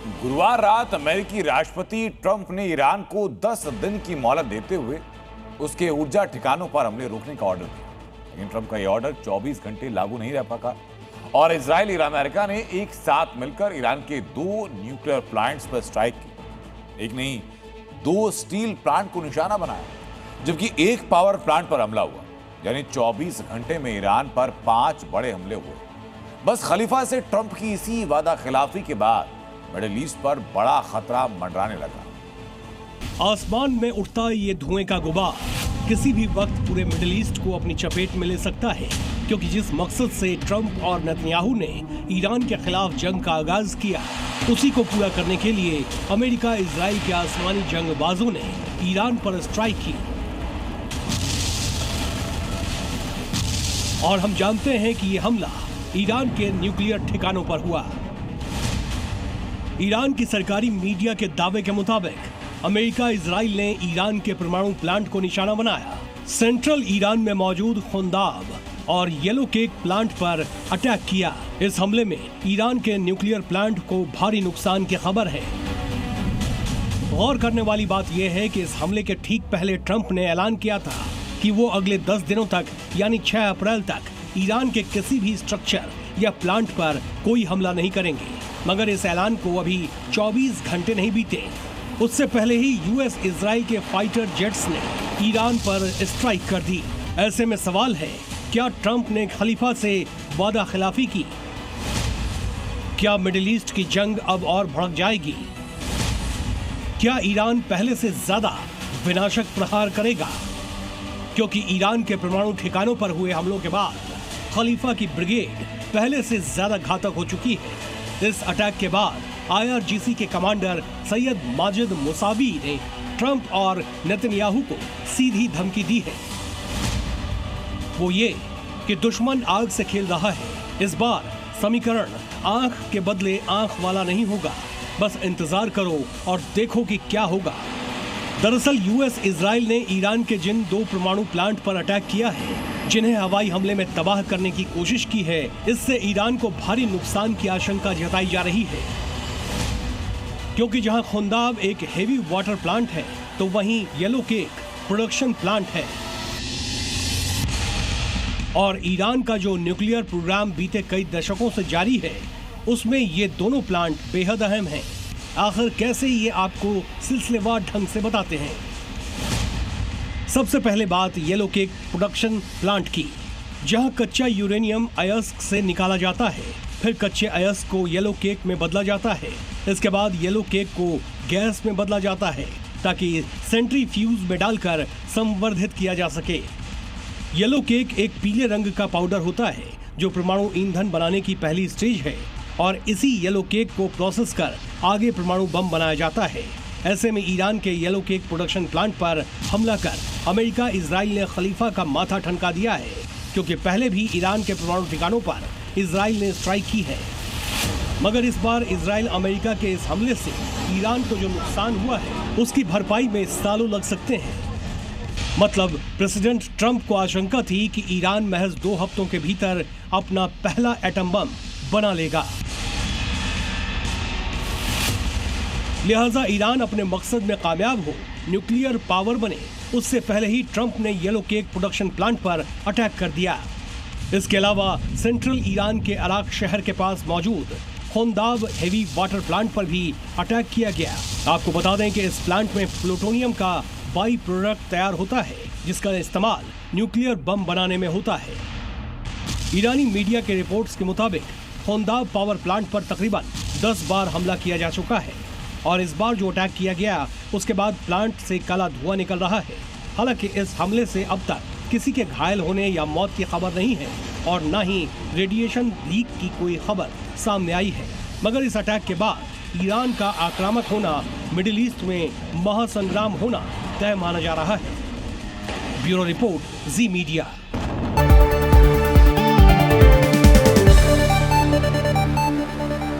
गुरुवार रात अमेरिकी राष्ट्रपति ट्रंप ने ईरान को 10 दिन की मोहलत देते हुए उसके ऊर्जा ठिकानों पर हमले रोकने का ऑर्डर दिया। लेकिन ट्रंप का यह ऑर्डर 24 घंटे लागू नहीं रह पाया और इजराइल और अमेरिका ने एक साथ मिलकर ईरान के 2 न्यूक्लियर प्लांट्स पर स्ट्राइक की। एक नहीं, 2 स्टील प्लांट को निशाना बनाया, जबकि एक पावर प्लांट पर हमला हुआ। यानी 24 घंटे में ईरान पर 5 बड़े हमले हुए। बस खलीफा से ट्रंप की इसी वादा खिलाफी के बाद मिडिल ईस्ट पर बड़ा खतरा मंडराने लगा। आसमान में उठता ये धुएं का गुबार किसी भी वक्त पूरे मिडिल ईस्ट को अपनी चपेट में ले सकता है, क्योंकि जिस मकसद से ट्रंप और नेतन्याहू ने ईरान के खिलाफ जंग का आगाज किया, उसी को पूरा करने के लिए अमेरिका इजराइल के आसमानी जंगबाजों ने ईरान पर स्ट्राइक की। और हम जानते हैं कि यह हमला ईरान के न्यूक्लियर ठिकानों पर हुआ। ईरान की सरकारी मीडिया के दावे के मुताबिक अमेरिका इजराइल ने ईरान के परमाणु प्लांट को निशाना बनाया। सेंट्रल ईरान में मौजूद खुंदाब और येलो केक प्लांट पर अटैक किया। इस हमले में ईरान के न्यूक्लियर प्लांट को भारी नुकसान की खबर है। गौर करने वाली बात यह है कि इस हमले के ठीक पहले ट्रंप ने ऐलान किया था कि वो अगले 10 दिनों तक यानी 6 अप्रैल तक ईरान के किसी भी स्ट्रक्चर या प्लांट पर कोई हमला नहीं करेंगे। मगर इस ऐलान को अभी 24 घंटे नहीं बीते, उससे पहले ही यूएस इजराइल के फाइटर जेट्स ने ईरान पर स्ट्राइक कर दी। ऐसे में सवाल है, क्या ट्रंप ने खलीफा से वादा खिलाफी की? क्या मिडिल ईस्ट की जंग अब और भड़क जाएगी? क्या ईरान पहले से ज्यादा विनाशक प्रहार करेगा? क्योंकि ईरान के परमाणु ठिकानों पर हुए हमलों के बाद खलीफा की ब्रिगेड पहले से ज्यादा घातक हो चुकी है। इस अटैक के बाद IRGC के कमांडर सैयद माजिद मुसावी ने ट्रंप और नेतन्याहू को सीधी धमकी दी है। वो ये कि दुश्मन आग से खेल रहा है। इस बार समीकरण आंख के बदले आंख वाला नहीं होगा। बस इंतजार करो और देखो कि क्या होगा। दरअसल यूएस इजराइल ने ईरान के जिन 2 परमाणु प्लांट पर अटैक किया है, जिन्हें हवाई हमले में तबाह करने की कोशिश की है, इससे ईरान को भारी नुकसान की आशंका जताई जा रही है। क्योंकि जहां खुंदाब एक हेवी वाटर प्लांट है, तो वहीं येलो केक प्रोडक्शन प्लांट है। और ईरान का जो न्यूक्लियर प्रोग्राम बीते कई दशकों से जारी है, उसमें ये दोनों प्लांट बेहद अहम हैं। आखिर कैसे, ये आपको सिलसिलेवार ढंग से बताते हैं। सबसे पहले बात येलो केक प्रोडक्शन प्लांट की, जहां कच्चा यूरेनियम अयस्क से निकाला जाता है, फिर कच्चे अयस्क को येलो केक में बदला जाता है। इसके बाद येलो केक को गैस में बदला जाता है ताकि सेंट्रीफ्यूज में डालकर संवर्धित किया जा सके। येलो केक एक पीले रंग का पाउडर होता है जो परमाणु ईंधन बनाने की पहली स्टेज है, और इसी येलो केक को प्रोसेस कर आगे परमाणु बम बनाया जाता है। ऐसे में ईरान के येलो केक प्रोडक्शन प्लांट पर हमला कर अमेरिका इजराइल ने खलीफा का माथा ठनका दिया है, क्योंकि पहले भी ईरान के परमाणु ठिकानों पर इजराइल ने स्ट्राइक की है। मगर इस बार इजराइल अमेरिका के इस हमले से ईरान को जो नुकसान हुआ है, उसकी भरपाई में सालों लग सकते हैं। मतलब प्रेसिडेंट ट्रंप को आशंका थी कि ईरान महज 2 हफ्तों के भीतर अपना पहला एटम बम बना लेगा। लिहाजा ईरान अपने मकसद में कामयाब हो, न्यूक्लियर पावर बने, उससे पहले ही ट्रंप ने येलो केक प्रोडक्शन प्लांट पर अटैक कर दिया। इसके अलावा सेंट्रल ईरान के अराक शहर के पास मौजूद खुंदाब हेवी वाटर प्लांट पर भी अटैक किया गया। आपको बता दें कि इस प्लांट में प्लूटोनियम का बाई प्रोडक्ट तैयार होता है, जिसका इस्तेमाल न्यूक्लियर बम बनाने में होता है। ईरानी मीडिया के रिपोर्ट्स के मुताबिक खुंदाब पावर प्लांट पर तकरीबन 10 बार हमला किया जा चुका है, और इस बार जो अटैक किया गया, उसके बाद प्लांट से काला धुआं निकल रहा है। हालांकि इस हमले से अब तक किसी के घायल होने या मौत की खबर नहीं है, और न ही रेडिएशन लीक की कोई खबर सामने आई है। मगर इस अटैक के बाद ईरान का आक्रामक होना, मिडिल ईस्ट में महासंग्राम होना तय माना जा रहा है। ब्यूरो रिपोर्ट, जी मीडिया।